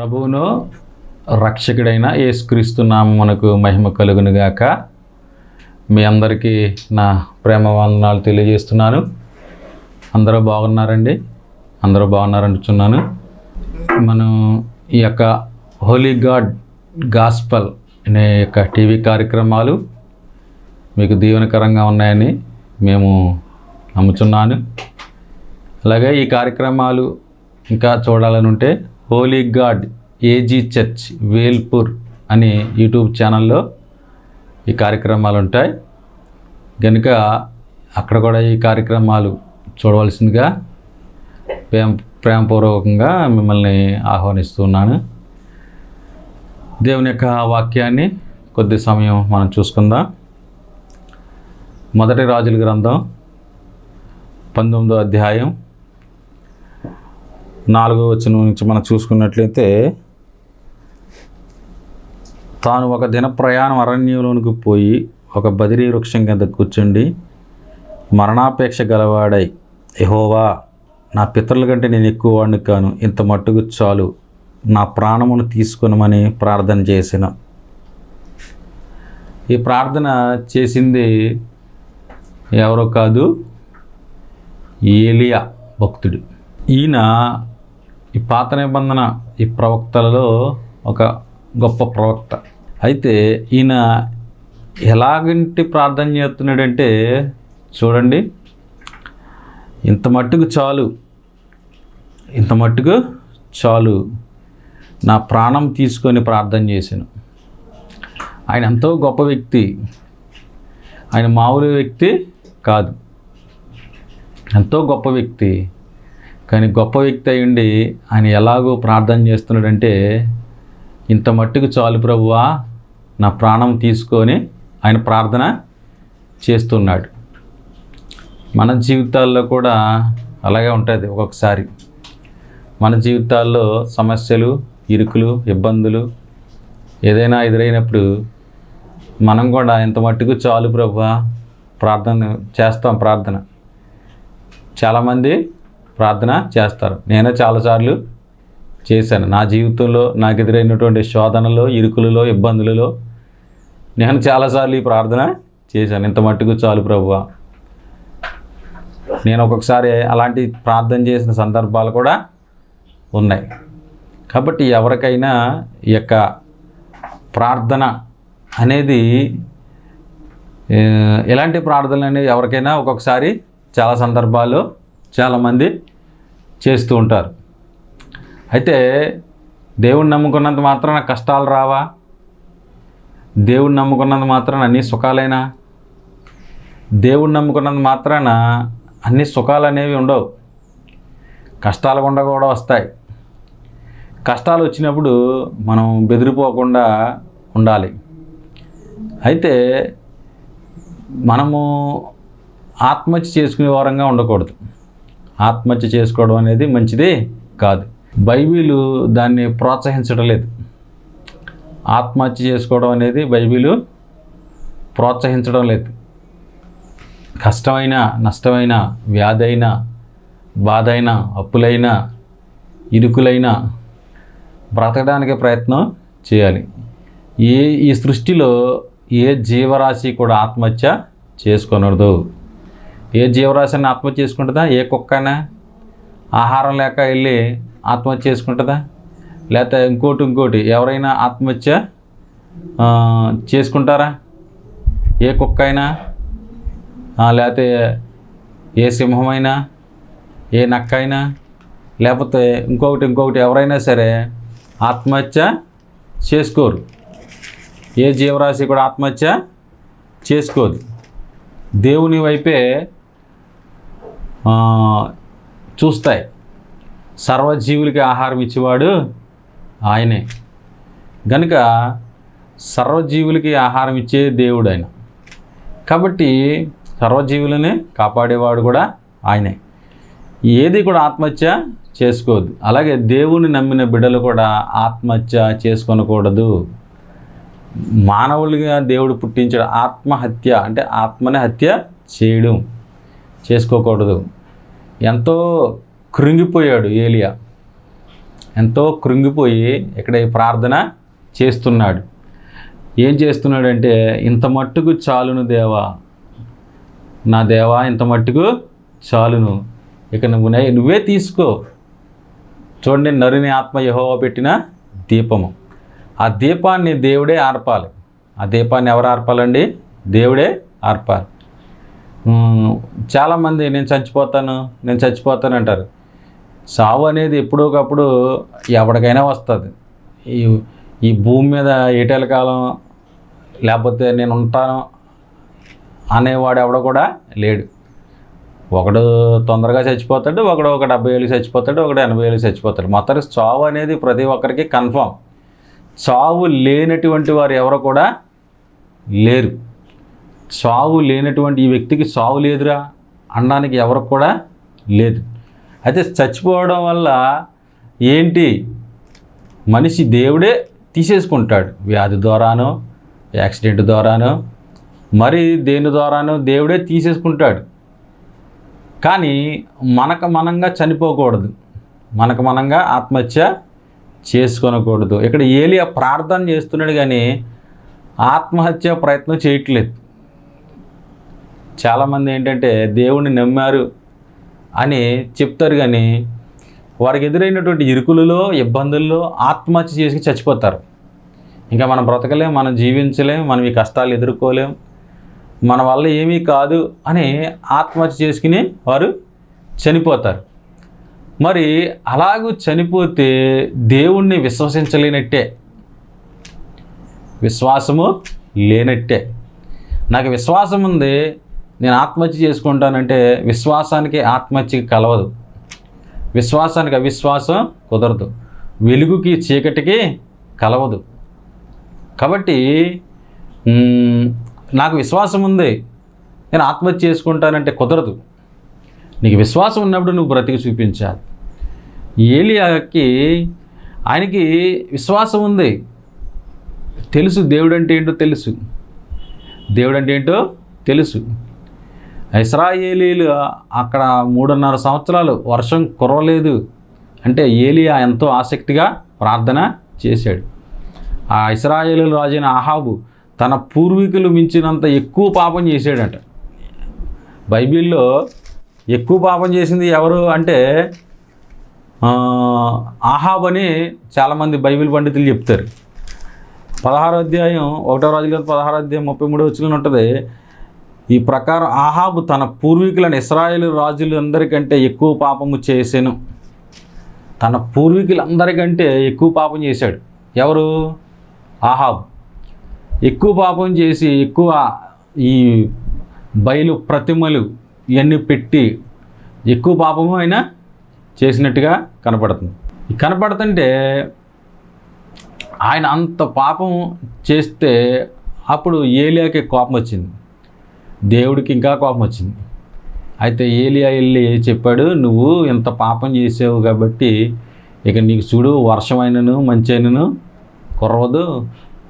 ప్రభువును రక్షకుడైన యేసుక్రీస్తు నామమునకు మహిమ కలుగునుగాక. మీ అందరికీ నా ప్రేమ వందనాలు తెలియజేస్తున్నాను. అందరూ బాగున్నారండి? అందరూ బాగున్నారంటున్నాను. మనం ఈ యొక్క హోలీ గాడ్ గాస్పల్ అనే యొక్క టీవీ కార్యక్రమాలు మీకు దీవెనకరంగా ఉన్నాయని మేము నమ్ముచున్నాను. అలాగే ఈ కార్యక్రమాలు ఇంకా చూడాలని ఉంటే holy god AG church Velpur అని యూట్యూబ్ ఛానల్లో ఈ కార్యక్రమాలు ఉంటాయి కనుక అక్కడ కూడా ఈ కార్యక్రమాలు చూడవలసిందిగా ప్రేమపూర్వకంగా మిమ్మల్ని ఆహ్వానిస్తున్నాను. దేవుని యొక్క వాక్యాన్ని కొద్ది సమయం మనం చూసుకుందాం. మొదటి రాజుల గ్రంథం 19వ అధ్యాయం 4వ వచనం నుంచి మనం చూసుకున్నట్లయితే, తాను ఒక దిన ప్రయాణం అరణ్యంలోనికి పోయి ఒక బదిరీ వృక్షం కింద కూర్చుండి మరణాపేక్ష గలవాడై, యెహోవా, నా పితరుల కంటే నేను ఎక్కువ వాడిని కాను, ఇంత మట్టుకు చాలు, నా ప్రాణమును తీసుకొనమని ప్రార్థన చేసిన. ఈ ప్రార్థన చేసింది ఎవరో కాదు, ఏలియా భక్తుడు. ఈయన ఈ పాత నిబంధన ఈ ప్రవక్తలలో ఒక గొప్ప ప్రవక్త. అయితే ఈయన ఎలాగంటి ప్రార్థన చేస్తున్నాడంటే చూడండి, ఇంత మట్టుకు చాలు, ఇంత మట్టుకు చాలు, నా ప్రాణం తీసుకొని ప్రార్థన చేశాను. ఆయన ఎంతో గొప్ప వ్యక్తి, ఆయన మామూలు వ్యక్తి కాదు, ఎంతో గొప్ప వ్యక్తి. కానీ గొప్ప వ్యక్తి అయ్యుండి ఆయన ఎలాగో ప్రార్థన చేస్తున్నాడంటే, ఇంత మట్టుకు చాలు ప్రభువా, నా ప్రాణం తీసుకొని ఆయన ప్రార్థన చేస్తున్నాడు. మన జీవితాల్లో కూడా అలాగే ఉంటుంది. ఒక్కొక్కసారి మన జీవితాల్లో సమస్యలు, ఇరుకులు, ఇబ్బందులు ఏదైనా ఎదురైనప్పుడు మనం కూడా ఇంత మట్టుకు చాలు ప్రభువా ప్రార్థన చేస్తాం. చాలామంది ప్రార్థన చేస్తారు. నేనే చాలాసార్లు చేశాను. నా జీవితంలో నాకు ఎదురైనటువంటి శోధనలో, ఇరుకులలో, ఇబ్బందులలో నేను చాలాసార్లు ఈ ప్రార్థన చేశాను. ఇంత మట్టుకు చాలు ప్రభువా. నేను ఒక్కొక్కసారి అలాంటి ప్రార్థన చేసిన సందర్భాలు కూడా ఉన్నాయి. కాబట్టి ఎవరికైనా ఈ యొక్క ప్రార్థన అనేది, ఎలాంటి ప్రార్థనలు అనేది ఎవరికైనా ఒక్కొక్కసారి చాలా సందర్భాల్లో చాలామంది చేస్తూ ఉంటారు. అయితే దేవుణ్ణి నమ్ముకున్నంత మాత్రాన కష్టాలు రావా? దేవుణ్ణి నమ్ముకున్నంత మాత్రాన అన్ని సుఖాలైనా? దేవుణ్ణి నమ్ముకున్నంత మాత్రాన అన్ని సుఖాలు అనేవి ఉండవు. కష్టాలు గుండా కూడా వస్తాయి. కష్టాలు వచ్చినప్పుడు మనం బెదిరిపోకుండా ఉండాలి. అయితే మనము ఆత్మహత్య చేసుకునే వారంగా ఉండకూడదు. ఆత్మహత్య చేసుకోవడం అనేది మంచిది కాదు. బైబిలు దాన్ని ప్రోత్సహించడం లేదు. ఆత్మహత్య చేసుకోవడం అనేది బైబిలు ప్రోత్సహించడం లేదు. కష్టమైన, నష్టమైన, వ్యాధైన, బాధైన, అప్పులైనా, ఇరుకులైనా బ్రతకడానికి ప్రయత్నం చేయాలి. ఈ సృష్టిలో ఏ జీవరాశి కూడా ఆత్మహత్య చేసుకొనదు. ఏ జీవరాశిని ఆత్మహత్య చేసుకుంటుందా? ఏ కుక్కైనా ఆహారం లేక వెళ్ళి ఆత్మహత్య చేసుకుంటుందా? లేకపోతే ఇంకోటి ఎవరైనా ఆత్మహత్య చేసుకుంటారా? ఏ కుక్క అయినా, లేకపోతే ఏ సింహమైనా, ఏ నక్క అయినా, లేకపోతే ఇంకొకటి ఎవరైనా సరే ఆత్మహత్య చేసుకోరు. ఏ జీవరాశి కూడా ఆత్మహత్య చేసుకోదు. దేవుని వైపే చూస్తాయి. సర్వజీవులకి ఆహారం ఇచ్చేవాడు ఆయనే గనుక సర్వజీవులకి ఆహారం ఇచ్చే దేవుడు ఆయన. కాబట్టి సర్వజీవులని కాపాడేవాడు కూడా ఆయనే. ఏది కూడా ఆత్మహత్య చేసుకోవద్దు. అలాగే దేవుని నమ్మిన బిడ్డలు కూడా ఆత్మహత్య చేసుకొనకూడదు. మానవులుగా దేవుడు పుట్టించడం ఆత్మహత్య అంటే ఆత్మని హత్య చేయడం చేసుకోకూడదు. ఎంతో కృంగిపోయాడు ఏలియా. ఎంతో కృంగిపోయి ఇక్కడ ఈ ప్రార్థన చేస్తున్నాడు. ఏం చేస్తున్నాడంటే, ఇంత మట్టుకు చాలును దేవా, నా దేవా ఇంత మట్టుకు చాలును, ఇక నువ్వే తీసుకో. చూడండి, నరుని ఆత్మ యెహోవా పెట్టిన దీపము. ఆ దీపాన్ని దేవుడే ఆర్పాలి. ఆ దీపాన్ని ఎవరు ఆర్పాలండి? దేవుడే ఆర్పాలి. చాలామంది నేను చచ్చిపోతాను అంటారు. సావు అనేది ఎప్పుడో ఒకప్పుడు ఎవరికైనా వస్తుంది. ఈ భూమి మీద ఏటేళ్ళ కాలం లేకపోతే నేను ఉంటాను అనేవాడు ఎవడో కూడా లేడు. ఒకడు తొందరగా చచ్చిపోతాడు, ఒకడు ఒక 70 ఏళ్ళకి చచ్చిపోతాడు, ఒకడు 80 ఏళ్ళకి చచ్చిపోతాడు. మొత్తానికి చావు అనేది ప్రతి ఒక్కరికి కన్ఫామ్. చావు లేనటువంటి వారు ఎవరు కూడా లేరు. చావు లేనటువంటి ఈ వ్యక్తికి చావు లేదురా అనడానికి ఎవరికి కూడా లేదు. అయితే చచ్చిపోవడం వల్ల ఏంటి, మనిషి దేవుడే తీసేసుకుంటాడు. వ్యాధి ద్వారానో, యాక్సిడెంట్ ద్వారానో, మరి దేని ద్వారానో దేవుడే తీసేసుకుంటాడు. కానీ మనంగా చనిపోకూడదు, మనంగా ఆత్మహత్య చేసుకోనకూడదు. ఇక్కడ ఏలియా ప్రార్థన చేస్తున్నాడు కానీ ఆత్మహత్య ప్రయత్నం చేయట్లేదు. చాలామంది ఏంటంటే దేవుణ్ణి నమ్మారు అని చెప్తారు కానీ వారికి ఎదురైనటువంటి ఇరుకులలో, ఇబ్బందుల్లో ఆత్మహత్య చేసి చచ్చిపోతారు. ఇంకా మనం బ్రతకలేం, మనం జీవించలేం, మనం ఈ కష్టాలు ఎదుర్కోలేం, మన వల్ల ఏమీ కాదు అని ఆత్మహత్య చేసుకుని వారు చనిపోతారు. మరి అలాగూ చనిపోతే దేవుణ్ణి విశ్వసించలేనట్టే, విశ్వాసము లేనట్టే. నాకు విశ్వాసం ఉంది, నేను ఆత్మహత్య చేసుకుంటానంటే విశ్వాసానికి ఆత్మహత్యకి కలవదు, విశ్వాసానికి అవిశ్వాసం కుదరదు, వెలుగుకి చీకటికి కలవదు. కాబట్టి నాకు విశ్వాసం ఉంది, నేను ఆత్మహత్య చేసుకుంటానంటే కుదరదు. నీకు విశ్వాసం ఉన్నప్పుడు నువ్వు బ్రతికి చూపించాలి. ఏలియాకి ఆయనకి విశ్వాసం ఉంది, తెలుసు దేవుడు అంటే ఏంటో తెలుసు, దేవుడు అంటే ఏంటో తెలుసు. ఇశ్రాయేలీలు అక్కడ 3.5 సంవత్సరాలు వర్షం కురవలేదు అంటే ఏలియా ఎంతో ఆసక్తిగా ప్రార్థన చేశాడు. ఆ ఇశ్రాయేలు రాజైన అహాబు తన పూర్వీకులు మించినంత ఎక్కువ పాపం చేశాడట. బైబిల్లో ఎక్కువ పాపం చేసింది ఎవరు అంటే అహాబ్ అని చాలామంది బైబిల్ పండితులు చెప్తారు. 16వ అధ్యాయం 1వ రాజుల 16వ అధ్యాయం 33వ వచనం ఉంటుంది. ఈ ప్రకారం అహాబు తన పూర్వీకులను ఇశ్రాయేలు రాజులందరికంటే ఎక్కువ పాపము చేసెను. తన పూర్వీకులందరికంటే ఎక్కువ పాపం చేశాడు. ఎవరు? అహాబు. ఎక్కువ పాపం చేసి ఎక్కువ ఈ బయలు ప్రతిమలు ఇవన్నీ పెట్టి ఎక్కువ పాపము ఆయన చేసినట్టుగా కనపడుతుంది. కనపడుతుంటే ఆయన అంత పాపం చేస్తే అప్పుడు ఏలియాకి కోపం వచ్చింది, దేవుడికి ఇంకా కోపం వచ్చింది. అయితే ఏలియా వెళ్ళి చెప్పాడు, నువ్వు ఇంత పాపం చేసావు కాబట్టి ఇక నీకు చూడు వర్షమైనను మంచి అయినను కురవదు,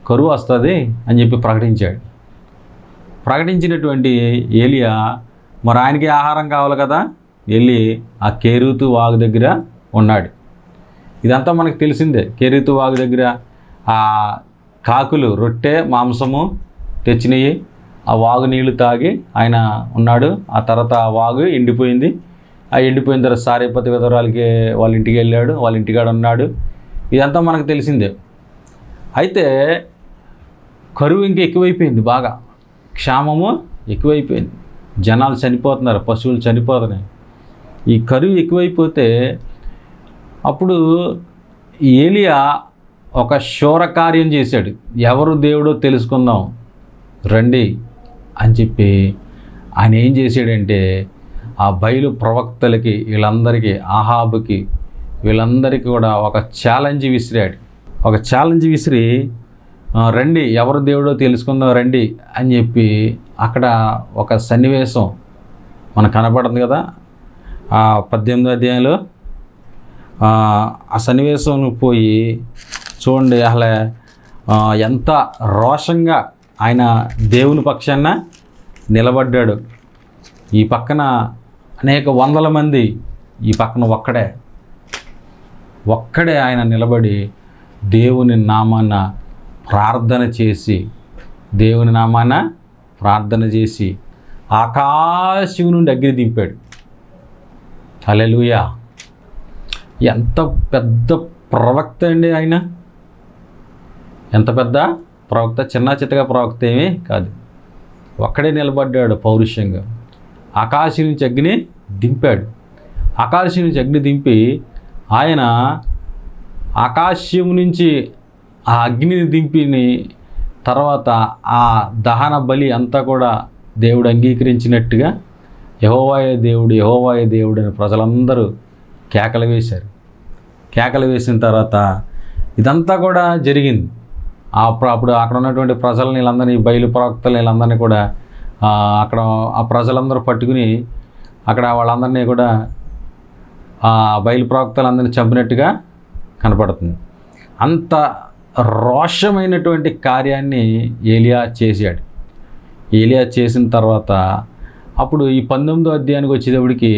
కరువు వస్తుంది అని చెప్పి ప్రకటించాడు. ప్రకటించినటువంటి ఏలియా మరి ఆయనకి ఆహారం కావాలి కదా, వెళ్ళి ఆ కేరీతు వాగు దగ్గర ఉన్నాడు. ఇదంతా మనకు తెలిసిందే. కేరీతు వాగు దగ్గర ఆ కాకులు రొట్టె మాంసము తెచ్చినాయి, ఆ వాగు నీళ్లు తాగి ఆయన ఉన్నాడు. ఆ తర్వాత ఆ వాగు ఎండిపోయింది. ఆ ఎండిపోయిన తర్వాత సారేపతి విధవరాలకి వాళ్ళ ఇంటికి వెళ్ళాడు, వాళ్ళ ఇంటికాడ ఉన్నాడు. ఇదంతా మనకు తెలిసిందే. అయితే కరువు ఇంకా ఎక్కువైపోయింది, బాగా క్షామము ఎక్కువైపోయింది, జనాలు చనిపోతున్నారు, పశువులు చనిపోతున్నాయి. ఈ కరువు ఎక్కువైపోతే అప్పుడు ఏలియా ఒక శూర కార్యం చేశాడు. ఎవరు దేవుడో తెలుసుకుందాం రండి అని చెప్పి ఆయన ఏం చేశాడంటే ఆ బయలు ప్రవక్తలకి వీళ్ళందరికీ, అహాబుకి వీళ్ళందరికీ కూడా ఒక ఛాలెంజ్ విసిరాడు. ఒక ఛాలెంజ్ విసిరి రండి ఎవరు దేవుడో తెలుసుకుందాం రండి అని చెప్పి అక్కడ ఒక సన్నివేశం మనకు కనపడుతుంది కదా ఆ 18వ అధ్యాయంలో. ఆ సన్నివేశం పోయి చూడండి, అసలు ఎంత రోషంగా ఆయన దేవుని పక్షాన నిలబడ్డాడు. ఈ పక్కన అనేక వందల మంది, ఈ పక్కన ఒక్కడే. ఒక్కడే ఆయన నిలబడి దేవుని నామాన ప్రార్థన చేసి ఆకాశం నుండి అగ్ని దింపాడు. హల్లెలూయా! ఎంత పెద్ద ప్రవక్త అండి ఆయన. ఎంత పెద్ద ప్రవక్త, చిన్న చిత్తగా ప్రవక్త ఏమీ కాదు. ఒక్కడే నిలబడ్డాడు పౌరుషంగా. ఆకాశం నుంచి అగ్ని దింపాడు. ఆకాశం నుంచి అగ్ని దింపి ఆయన ఆకాశం నుంచి ఆ అగ్నిని దింపిని తర్వాత ఆ దహన బలి అంతా కూడా దేవుడు అంగీకరించినట్టుగా యెహోవాయే దేవుడు అని ప్రజలందరూ కేకలు వేశారు. కేకలు వేసిన తర్వాత ఇదంతా కూడా జరిగింది. అప్పుడు అక్కడ ఉన్నటువంటి ప్రజలని వీళ్ళందరినీ, బయలు ప్రవక్తలు వీళ్ళందరినీ కూడా అక్కడ ఆ ప్రజలందరూ పట్టుకుని అక్కడ వాళ్ళందరినీ కూడా ఆ బయలు ప్రవక్తలందరినీ చంపినట్టుగా కనపడుతుంది. అంత రోషమైనటువంటి కార్యాన్ని ఏలియా చేశాడు. ఏలియా చేసిన తర్వాత అప్పుడు ఈ 19వ అధ్యాయానికి వచ్చేటప్పటికి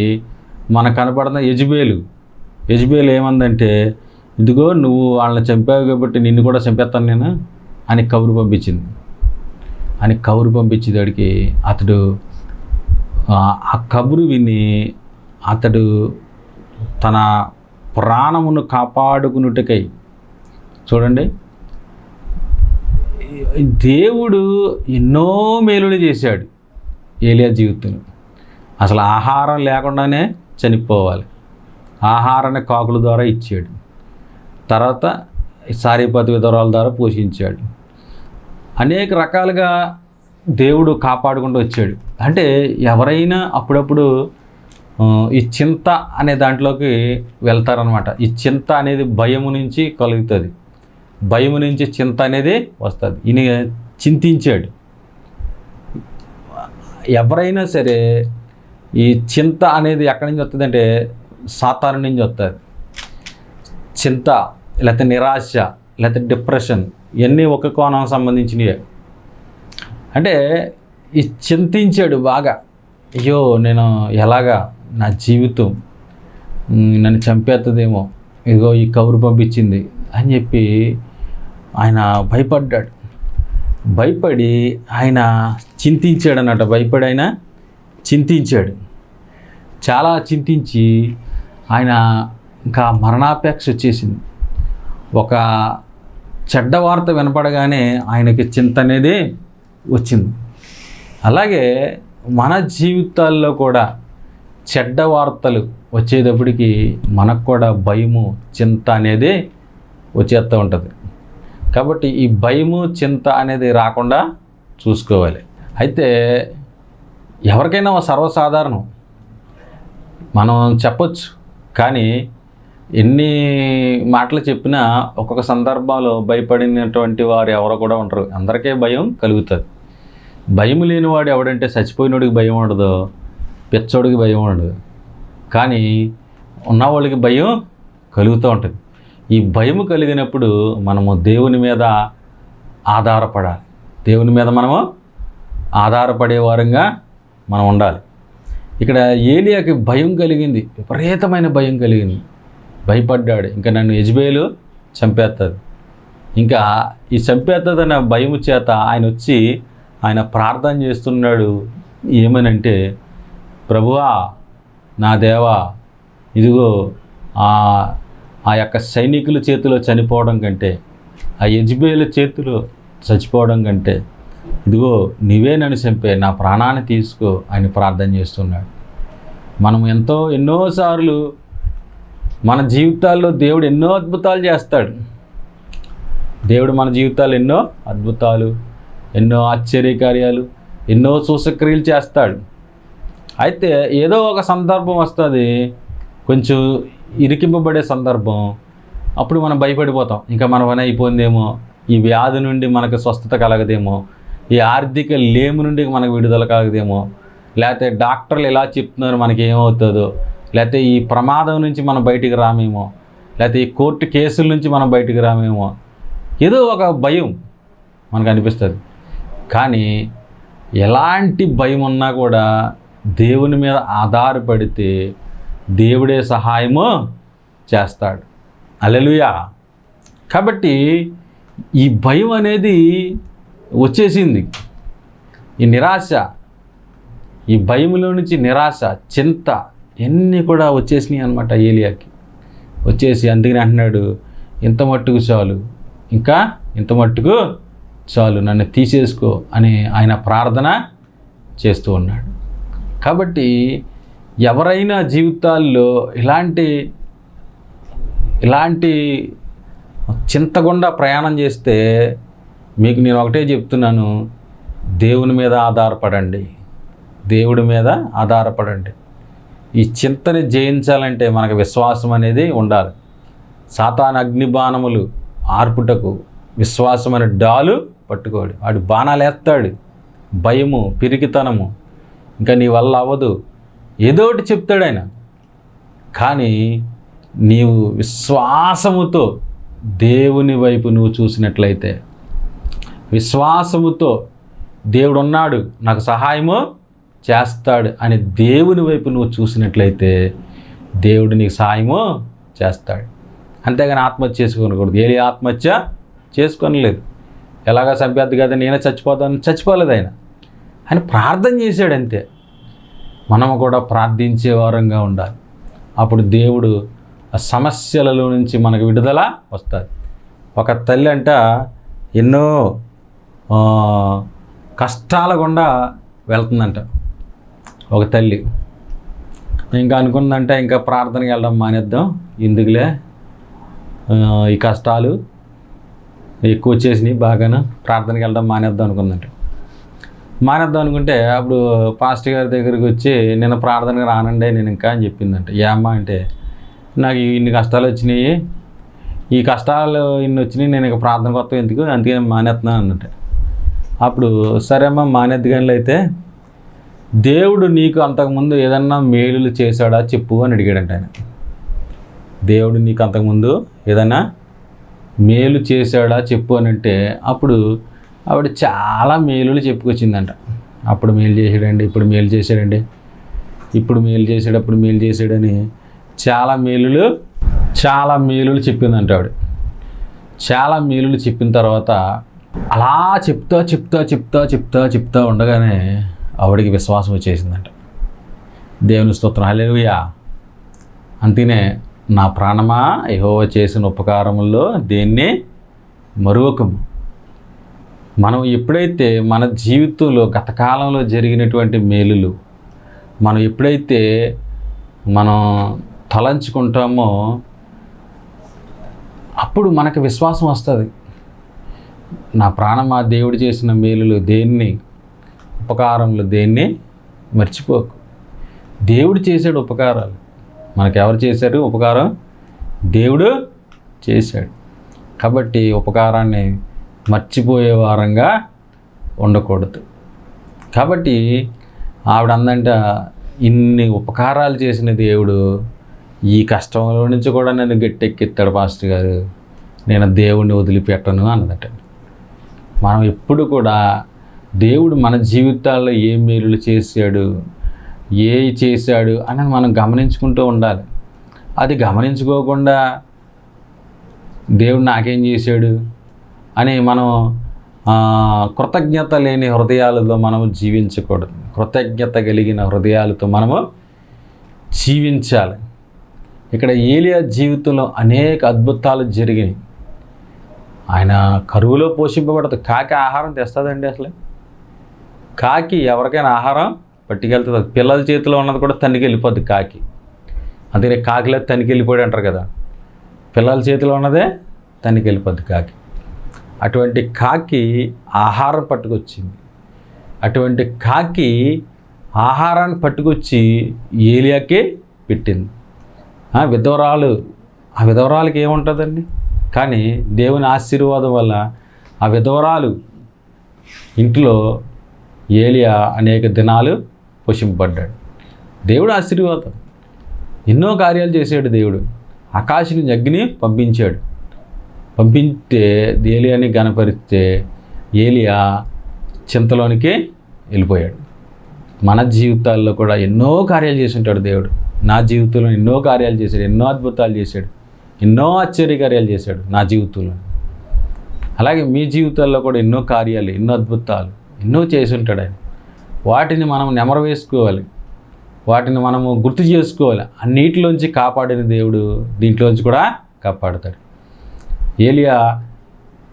మనకు కనపడుతున్న యెజబేలు ఏమందంటే, ఇదిగో నువ్వు వాళ్ళని చంపావు కాబట్టి నిన్ను కూడా చంపేస్తాను నేను అని కబురు పంపించేవాడికి అతడు ఆ కబురు విని అతడు తన ప్రాణమును కాపాడుకున్నట్టుకై, చూడండి, దేవుడు ఎన్నో మేలులు చేశాడు ఏలియా జీవితంలో. అసలు ఆహారం లేకుండానే చనిపోవాలి, ఆహారాన్ని కాకుల ద్వారా ఇచ్చాడు. తర్వాత సారీపతి విధవరాల ద్వారా పోషించాడు. అనేక రకాలుగా దేవుడు కాపాడుకుంటూ వచ్చాడు. అంటే ఎవరైనా అప్పుడప్పుడు ఈ చింత అనే దాంట్లోకి వెళ్తారనమాట. ఈ చింత అనేది భయము నుంచి కలుగుతుంది, భయము నుంచి చింత అనేది వస్తుంది. ఈయన చింతించాడు. ఎవరైనా సరే ఈ చింత అనేది ఎక్కడి నుంచి వస్తుందంటే సాతాను నుంచి వస్తుంది. చింత లేకపోతే నిరాశ లేకపోతే డిప్రెషన్ ఇవన్నీ ఒక కోణం సంబంధించినవే. అంటే ఈ చింతించాడు బాగా. అయ్యో నేను ఎలాగా, నా జీవితం నన్ను చంపేస్తుందేమో, ఇదిగో ఈ కబురు పంపించింది అని చెప్పి ఆయన భయపడ్డాడు. భయపడి ఆయన చింతించాడు అన్నట్టు. భయపడి ఆయన చింతించాడు. చాలా చింతించి ఆయన ఇంకా మరణాపేక్ష వచ్చేసింది. ఒక చెడ్డ వార్త వినపడగానే ఆయనకి చింత అనేది వచ్చింది. అలాగే మన జీవితాల్లో కూడా చెడ్డ వార్తలు వచ్చేటప్పటికి మనకు కూడా భయము, చింత అనేది వచ్చేస్తూ ఉంటుంది. కాబట్టి ఈ భయము, చింత అనేది రాకుండా చూసుకోవాలి. అయితే ఎవరికైనా సర్వసాధారణం మనం చెప్పొచ్చు, కానీ ఎన్ని మాటలు చెప్పినా ఒక్కొక్క సందర్భంలో భయపడినటువంటి వారు ఎవరో కూడా ఉంటారు. అందరికీ భయం కలుగుతుంది. భయం లేనివాడు ఎవడంటే చచ్చిపోయినోడికి భయం ఉండదు, పిచ్చోడికి భయం ఉండదు, కానీ ఉన్నవాళ్ళకి భయం కలుగుతూ ఉంటుంది. ఈ భయం కలిగినప్పుడు మనము దేవుని మీద ఆధారపడాలి. దేవుని మీద మనము ఆధారపడే వారంగా మనం ఉండాలి. ఇక్కడ ఏలియాకి భయం కలిగింది, విపరీతమైన భయం కలిగింది. భయపడ్డాడు, ఇంకా నన్ను యెజబేలు చంపేస్తుంది, ఇంకా ఈ చంపేస్తుందన్న భయము చేత ఆయన వచ్చి ఆయన ప్రార్థన చేస్తున్నాడు. ఏమనంటే, ప్రభువా, నా దేవా, ఇదిగో ఆ యొక్క సైనికుల చేతిలో చనిపోవడం కంటే, ఆ యెజబేలు చేతిలో చచ్చిపోవడం కంటే, ఇదిగో నీవే నన్ను చంపే, నా ప్రాణాన్ని తీసుకో అని ప్రార్థన చేస్తున్నాడు. మనం ఎన్నోసార్లు మన జీవితాల్లో దేవుడు ఎన్నో అద్భుతాలు చేస్తాడు. దేవుడు మన జీవితాల్లో ఎన్నో అద్భుతాలు, ఎన్నో ఆశ్చర్యకార్యాలు, ఎన్నో సూచక్రియలు చేస్తాడు. అయితే ఏదో ఒక సందర్భం వస్తుంది, కొంచెం ఇరికింపబడే సందర్భం. అప్పుడు మనం భయపడిపోతాం, ఇంకా మన పని అయిపోయిందేమో, ఈ వ్యాధి నుండి మనకు స్వస్థత కలగదేమో, ఈ ఆర్థిక లేము నుండి మనకు విడుదల కలగదేమో, లేకపోతే డాక్టర్లు ఎలా చెప్తున్నారు మనకి ఏమవుతుందో, లేకపోతే ఈ ప్రమాదం నుంచి మనం బయటికి రామేమో, లేకపోతే ఈ కోర్టు కేసుల నుంచి మనం బయటికి రామేమో, ఏదో ఒక భయం మనకు అనిపిస్తుంది. కానీ ఎలాంటి భయం ఉన్నా కూడా దేవుని మీద ఆధారపడితే దేవుడే సహాయము చేస్తాడు. హల్లెలూయా. కాబట్టి ఈ భయం అనేది వచ్చేసింది. ఈ నిరాశ, ఈ భయంలో నుంచి నిరాశ, చింత ఇవన్నీ కూడా వచ్చేసినాయి అనమాట ఏలియాకి. వచ్చేసి అందుకని అంటున్నాడు, ఇంత మట్టుకు చాలు, ఇంకా ఇంత మట్టుకు చాలు, నన్ను తీసేసుకో అని ఆయన ప్రార్థన చేస్తూ ఉన్నాడు. కాబట్టి ఎవరైనా జీవితాల్లో ఇలాంటి చింతగుండా ప్రయాణం చేస్తే మీకు నేను ఒకటే చెప్తున్నాను, దేవుని మీద ఆధారపడండి, దేవుడి మీద ఆధారపడండి. ఈ చింతని జయించాలంటే మనకు విశ్వాసం అనేది ఉండాలి. సాతాను అగ్నిబాణములు ఆర్పుటకు విశ్వాసం అనే డాలు పట్టుకోడు. వాడు బాణాలు వేస్తాడు, భయము, పిరికితనము, ఇంకా నీ వల్ల అవ్వదు, ఏదో ఒకటి చెప్తాడు ఆయన. కానీ నీవు విశ్వాసముతో దేవుని వైపు నువ్వు చూసినట్లయితే, విశ్వాసముతో దేవుడు ఉన్నాడు, నాకు సహాయము చేస్తాడు అని దేవుని వైపు నువ్వు చూసినట్లయితే దేవుడు నీకు సహాయము చేస్తాడు. అంతేగాని ఆత్మహత్య చేసుకోకూడదు. ఏలి ఆత్మహత్య చేసుకోనలేదు. ఎలాగా చంపేద్దు కదా, నేనే చచ్చిపోలేదు ఆయన ప్రార్థన చేశాడు అంతే. మనము కూడా ప్రార్థించే వారంగా ఉండాలి. అప్పుడు దేవుడు ఆ సమస్యలలో నుంచి మనకు విడుదల వస్తుంది. ఒక తల్లి అంట ఎన్నో కష్టాల గుండా వెళ్తుందంట. ఒక తల్లి ఇంకా అనుకుందంటే ఇంకా ప్రార్థనకి వెళ్ళడం మానేద్దాం, ఎందుకులే ఈ కష్టాలు ఎక్కువ వచ్చేసినాయి, బాగాను ప్రార్థనకి వెళ్ళడం మానేద్దాం అనుకుందంట. మానేద్దాం అనుకుంటే అప్పుడు పాస్టర్ గారి దగ్గరికి వచ్చి, నేను ప్రార్థనకి రానండి నేను ఇంకా అని చెప్పిందంట. ఏమ్మా అంటే, నాకు ఇన్ని కష్టాలు వచ్చినాయి, ఈ కష్టాలు ఇన్ని వచ్చినాయి, నేను ఇక ప్రార్థన కొత్త ఎందుకు, అందుకే నేను మానేస్తున్నాను అన్నట్టు. అప్పుడు సరే అమ్మా మానేద్దు కానీ అయితే దేవుడు నీకు అంతకుముందు ఏదన్నా మేలులు చేశాడా చెప్పు అని అడిగాడంట ఆయన. దేవుడు నీకు అంతకుముందు ఏదన్నా మేలు చేశాడా చెప్పు అని అంటే అప్పుడు ఆవిడ చాలా మేలులు చెప్పుకొచ్చిందంట. అప్పుడు మేలు చేశాడండి, ఇప్పుడు మేలు చేశాడండి, ఇప్పుడు మేలు చేశాడు, అప్పుడు మేలు చేశాడని చాలా మేలులు చెప్పిందంట ఆవిడ. చాలా మేలులు చెప్పిన తర్వాత అలా చెప్తా ఉండగానే ఆవిడికి విశ్వాసం వచ్చేసిందంట. దేవుని స్తోత్రం, హల్లెలూయా. అంతేనే నా ప్రాణమా యెహోవా చేసిన ఉపకారముల్లో దేన్ని మరువకము. మనం ఎప్పుడైతే మన జీవితంలో గతకాలంలో జరిగినటువంటి మేలులు మనం ఎప్పుడైతే మనం తలంచుకుంటామో అప్పుడు మనకు విశ్వాసం వస్తుంది. నా ప్రాణమా దేవుడు చేసిన మేలులు దేన్ని, ఉపకారములు దేన్ని మర్చిపోకు. దేవుడు చేశాడు ఉపకారాలు. మనకెవరు చేశారు ఉపకారం? దేవుడు చేశాడు. కాబట్టి ఉపకారాన్ని మర్చిపోయే వారంగా ఉండకూడదు. కాబట్టి ఆవిడ అందంట, ఇన్ని ఉపకారాలు చేసిన దేవుడు ఈ కష్టంలో నుంచి కూడా నన్ను గట్టెక్కిస్తాడు పాస్టర్ గారు, నేను దేవుడిని వదిలిపెట్టను అన్నదట. మనం ఎప్పుడు కూడా దేవుడు మన జీవితాల్లో ఏ మేలులు చేశాడు, చేశాడు అని మనం గమనించుకుంటూ ఉండాలి. అది గమనించుకోకుండా దేవుడు నాకేం చేశాడు అని మనం కృతజ్ఞత లేని హృదయాలతో మనము జీవించకూడదు. కృతజ్ఞత కలిగిన హృదయాలతో మనము జీవించాలి. ఇక్కడ ఏలియా జీవితంలో అనేక అద్భుతాలు జరిగినాయి. ఆయన కరువులో పోషింపబడదు. కాకి ఆహారం తెస్తుందండి. అసలు కాకి ఎవరికైనా ఆహారం పట్టుకెళ్తుంది. పిల్లల చేతిలో ఉన్నది కూడా తన్నికి వెళ్ళిపోద్ది కాకి. అందుకని కాకిలో తనికి వెళ్ళిపోయాడు అంటారు కదా, పిల్లల చేతిలో ఉన్నదే తనికి వెళ్ళిపోద్ది కాకి. అటువంటి కాకి ఆహారం పట్టుకొచ్చింది. అటువంటి కాకి ఆహారాన్ని పట్టుకొచ్చి ఏలియాకే పెట్టింది. విధవరాలు, ఆ విధవరాలకి ఏముంటుందండి? కానీ దేవుని ఆశీర్వాదం వల్ల ఆ విధవరాలు ఇంట్లో ఏలియా అనేక దినాలు పోషింపబడ్డాడు. దేవుడు ఆశీర్వాదం, ఎన్నో కార్యాలు చేశాడు దేవుడు. ఆకాశం నుంచి అగ్ని పంపిస్తే ఏలియాని గనపరిస్తే ఏలియా చింతలోనికి వెళ్ళిపోయాడు. మన జీవితాల్లో కూడా ఎన్నో కార్యాలు చేసి ఉంటాడు దేవుడు. నా జీవితంలో ఎన్నో కార్యాలు చేశాడు, ఎన్నో అద్భుతాలు చేశాడు, ఎన్నో ఆశ్చర్యకార్యాలు చేశాడు నా జీవితంలో. అలాగే మీ జీవితాల్లో కూడా ఎన్నో కార్యాలు, ఎన్నో అద్భుతాలు ఎన్నో చేసి ఉంటాడు ఆయన. వాటిని మనం నెమరు వేసుకోవాలి, వాటిని మనము గుర్తు చేసుకోవాలి. అన్నిటిలోంచి కాపాడిన దేవుడు దీంట్లోంచి కూడా కాపాడుతాడు. ఏలియా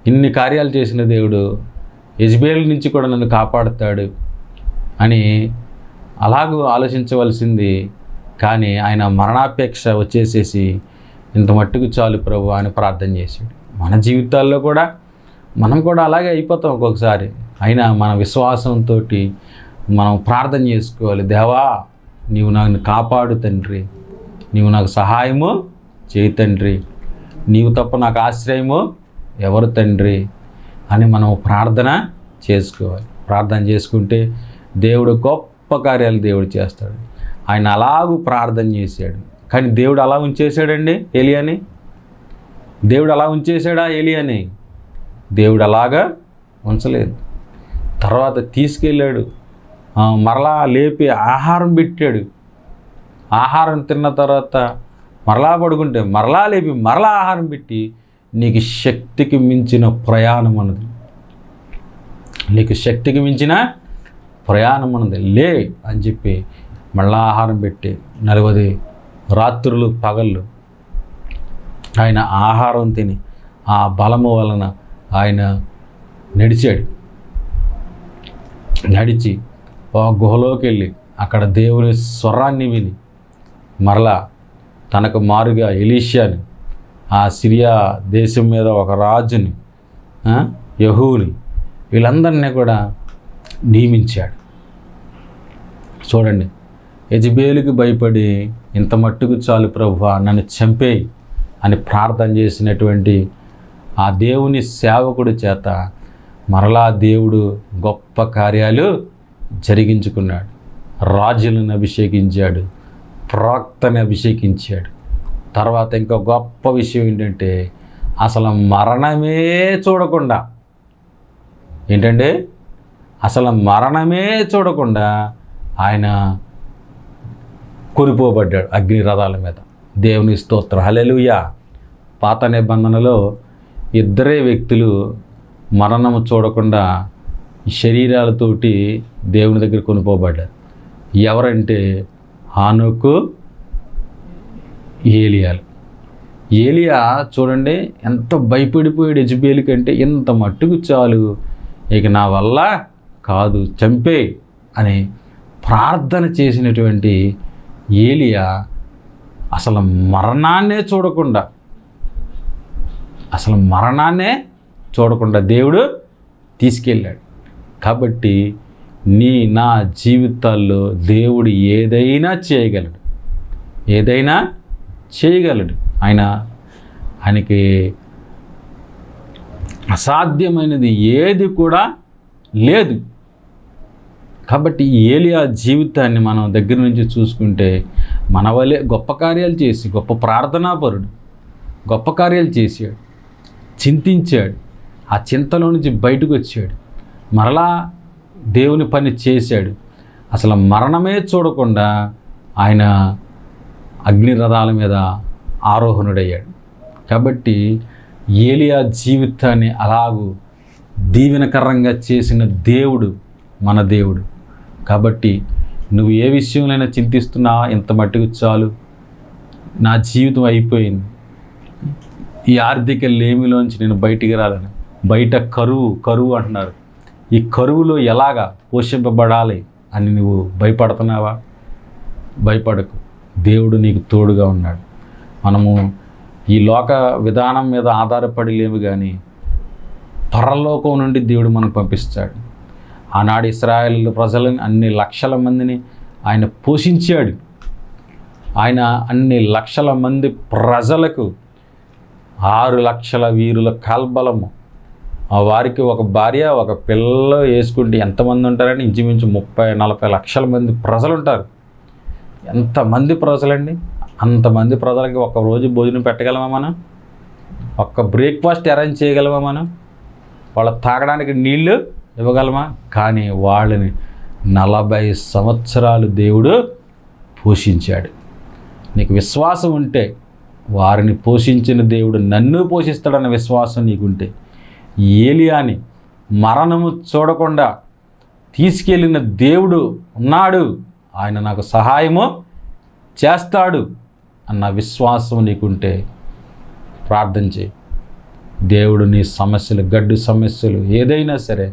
ఇన్ని కార్యాలు చేసిన దేవుడు యెజెబెల్ నుంచి కూడా నన్ను కాపాడుతాడు అని అలాగూ ఆలోచించవలసింది. కానీ ఆయన మరణాపేక్ష వచ్చేసేసి ఇంత మట్టుకు చాలు ప్రభు అని ప్రార్థన చేశాడు. మన జీవితాల్లో కూడా మనం కూడా అలాగే అయిపోతాం ఒక్కొక్కసారి. అయినా మన విశ్వాసంతో మనం ప్రార్థన చేసుకోవాలి. దేవా, నీవు నన్ను కాపాడు తండ్రి, నీవు నాకు సహాయము చేయి తండ్రి, నీవు తప్ప నాకు ఆశ్రయము ఎవరు తండ్రి అని మనం ప్రార్థన చేసుకోవాలి. ప్రార్థన చేసుకుంటే దేవుడు గొప్ప కార్యాలు దేవుడు చేస్తాడు. ఆయన అలాగూ ప్రార్థన చేశాడు. కానీ దేవుడు అలా ఉంచేశాడండి ఏలియాని? దేవుడు అలా ఉంచేశాడా ఏలియాని? దేవుడు అలాగా ఉంచలేదు. తర్వాత తీసుకెళ్ళాడు, మరలా లేపి ఆహారం పెట్టాడు. ఆహారం తిన్న తర్వాత మరలా పడుకుంటే మరలా లేపి మరలా ఆహారం పెట్టి, నీకు శక్తికి మించిన ప్రయాణం అన్నది, నీకు శక్తికి మించిన ప్రయాణం అన్నది, లే అని చెప్పి మళ్ళా ఆహారం పెట్టి 40 రాత్రులు పగళ్ళు ఆయన ఆహారం తిని ఆ బలము వలన ఆయన నడిచాడు. నడిచి ఒక గుహలోకి వెళ్ళి అక్కడ దేవుని స్వరాన్ని విని మరలా తనకు మారుగా ఎలీషాని, ఆ సిరియా దేశం మీద ఒక రాజుని, యెహూని, వీళ్ళందరినీ కూడా నియమించాడు. చూడండి, యెజెబెలుకి భయపడి ఇంత మట్టుకు చాలు ప్రభువా నన్ను చంపేయి అని ప్రార్థన చేసినటువంటి ఆ దేవుని సేవకుడి చేత మరలా దేవుడు గొప్ప కార్యాలు జరిగించుకున్నాడు. రాజులను అభిషేకించాడు, ప్రవక్తని అభిషేకించాడు. తర్వాత ఇంకో గొప్ప విషయం ఏంటంటే, అసలు మరణమే చూడకుండా, ఏంటంటే అసలు మరణమే చూడకుండా ఆయన కొనిపోబడ్డాడు అగ్ని రథాల మీద. దేవుని స్తోత్రం, హల్లెలూయా. పాత నిబంధనలో 2 వ్యక్తులు మరణము చూడకుండా శరీరాలతోటి దేవుని దగ్గర కొనిపోబడ్డారు. ఎవరంటే హానోకు, ఏలియాలు. ఏలియా చూడండి ఎంత భయపడిపోయాడు యెజెబెలు కంటే, ఇంత మట్టుకు చాలు, ఇక నా వల్ల కాదు, చంపే అని ప్రార్థన చేసినటువంటి ఏలియా అసలు మరణాన్నే చూడకుండా దేవుడు తీసుకెళ్ళాడు. కాబట్టి నా జీవితాల్లో దేవుడు ఏదైనా చేయగలడు. ఆయనకి అసాధ్యమైనది ఏది కూడా లేదు. కాబట్టి ఏలియా జీవితాన్ని మనం దగ్గర నుంచి చూసుకుంటే మన వలే గొప్ప కార్యాలు చేసి, గొప్ప ప్రార్థనాపరుడు, గొప్ప కార్యాలు చేశాడు, చింతించాడు, ఆ చింతలో నుంచి బయటకు వచ్చాడు, మరలా దేవుని పని చేశాడు. అసలు మరణమే చూడకుండా ఆయన అగ్ని రథాల మీద ఆరోహణుడయ్యాడు. కాబట్టి ఏలియా జీవితాన్ని అలాగూ దీవెనకరంగా చేసిన దేవుడు మన దేవుడు. కాబట్టి నువ్వు ఏ విషయంలోనైనా చింతిస్తున్నావా, ఇంత మట్టుకు చాలు, నా జీవితం అయిపోయింది, ఈ ఆర్థిక లేమిలోంచి నేను బయటికి రాలని, బయట కరువు అంటున్నారు, ఈ కరువులో ఎలాగా పోషింపబడాలి అని నువ్వు భయపడుతున్నావా? భయపడకు, దేవుడు నీకు తోడుగా ఉన్నాడు. మనము ఈ లోక విధానం మీద ఆధారపడి లేవు, కానీ పరలోకం నుండి దేవుడు మనకు పంపిస్తాడు. ఆనాడు ఇశ్రాయేలు ప్రజలని, అన్ని లక్షల మందిని ఆయన పోషించాడు. ఆయన అన్ని లక్షల మంది ప్రజలకు 6 లక్షల వీరుల కాల్బలము, వారికి ఒక భార్య ఒక పిల్ల వేసుకుంటే ఎంతమంది ఉంటారని ఇంచుమించు 30-40 లక్షల మంది ప్రజలు ఉంటారు. ఎంతమంది ప్రజలండి? అంతమంది ప్రజలకి ఒక రోజు భోజనం పెట్టగలమా మనం? ఒక్క బ్రేక్ఫాస్ట్ అరేంజ్ చేయగలమా మనం? వాళ్ళ తాగడానికి నీళ్ళు ఇవ్వగలమా? కానీ వాళ్ళని 40 సంవత్సరాలు దేవుడు పోషించాడు. నీకు విశ్వాసం ఉంటే వారిని పోషించిన దేవుడు నన్ను పోషిస్తాడన్న విశ్వాసం నీకుంటే, ఏలియాని మరణము చూడకుండా తీసుకెళ్ళిన దేవుడు ఉన్నాడు, ఆయన నాకు సహాయము చేస్తాడు అన్న విశ్వాసం నీకుంటే ప్రార్థన చేయి. దేవుడు నీ సమస్యలు, గడ్డు సమస్యలు ఏదైనా సరే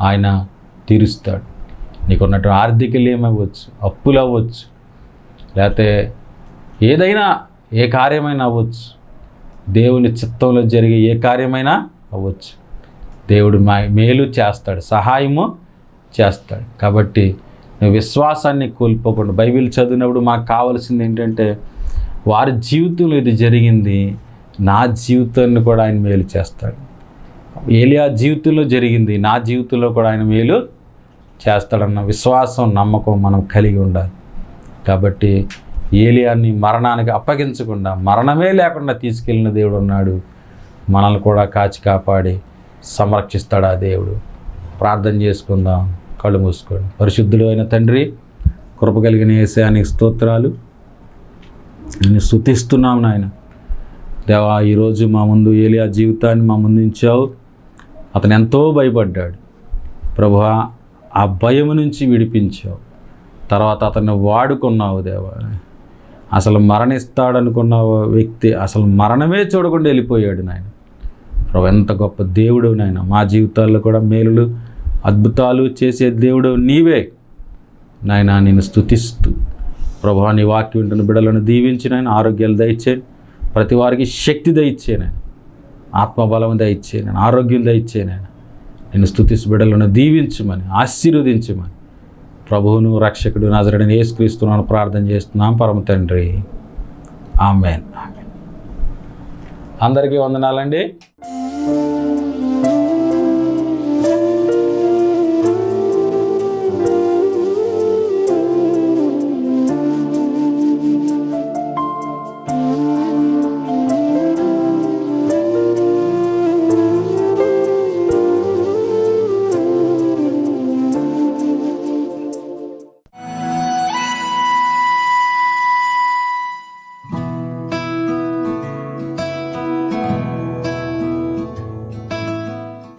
ఆయన తీరుస్తాడు. నీకున్నట్టు ఆర్థికలు ఏమవ్వచ్చు, అప్పులు అవ్వచ్చు, లేకపోతే ఏదైనా ఏ కార్యమైనా అవ్వచ్చు, దేవుని చిత్తంలో జరిగే ఏ కార్యమైనా అవ్వచ్చు, దేవుడు మేలు చేస్తాడు, సహాయము చేస్తాడు. కాబట్టి నువ్వు విశ్వాసాన్ని కోల్పోకుండా బైబిల్ చదివినప్పుడు మాకు కావాల్సింది ఏంటంటే, వారి జీవితంలో ఇది జరిగింది, నా జీవితాన్ని కూడా ఆయన మేలు చేస్తాడు. ఏలియా జీవితంలో జరిగింది, నా జీవితంలో కూడా ఆయన మేలు చేస్తాడన్న విశ్వాసం, నమ్మకం మనం కలిగి ఉండాలి. కాబట్టి ఏలియాని మరణానికి అప్పగించకుండా, మరణమే లేకుండా తీసుకెళ్ళిన దేవుడు ఉన్నాడు. మనల్ని కూడా కాచి కాపాడి సంరక్షిస్తాడు ఆ దేవుడు. ప్రార్థన చేసుకుందాం. కళ్ళు మూసుకోండి. పరిశుద్ధుడు అయిన తండ్రి, కృప కలిగిన యేసయ్యానికి స్తోత్రాలు. నేను స్తుతిస్తున్నాం నాయన. దేవా, ఈరోజు మా ముందు ఏలియా జీవితాన్ని మా ముందు ఉంచావు. అతను ఎంతో భయపడ్డాడు ప్రభువా, ఆ భయం నుంచి విడిపించావు. తర్వాత అతన్ని వాడుకున్నావు దేవా. అసలు మరణిస్తాడనుకున్న వ్యక్తి అసలు మరణమే చూడకుండా వెళ్ళిపోయాడు నాయన. ప్రభు, ఎంత గొప్ప దేవుడు నాయన. మా జీవితాల్లో కూడా మేలులు, అద్భుతాలు చేసే దేవుడు నీవే నాయన. నేను స్తుతిస్తూ ప్రభువా, నీ వాక్యం వింటున్న బిడ్డలను దీవించినాయన, ఆరోగ్యాలు దయచేయండి. ప్రతి వారికి శక్తి దయచేయనాయన, ఆత్మబలం దయచేయనాయన, ఆరోగ్యం దయచేయనాయన. నేను స్తుతిస్తూ బిడ్డలను దీవించమని, ఆశీర్వదించమని ప్రభువును రక్షకుడు నజరేయుడైన యేసుక్రీస్తును ప్రార్థన చేస్తున్నాం పరమ తండ్రి. ఆమేన్. అందరికీ వందనాలండి.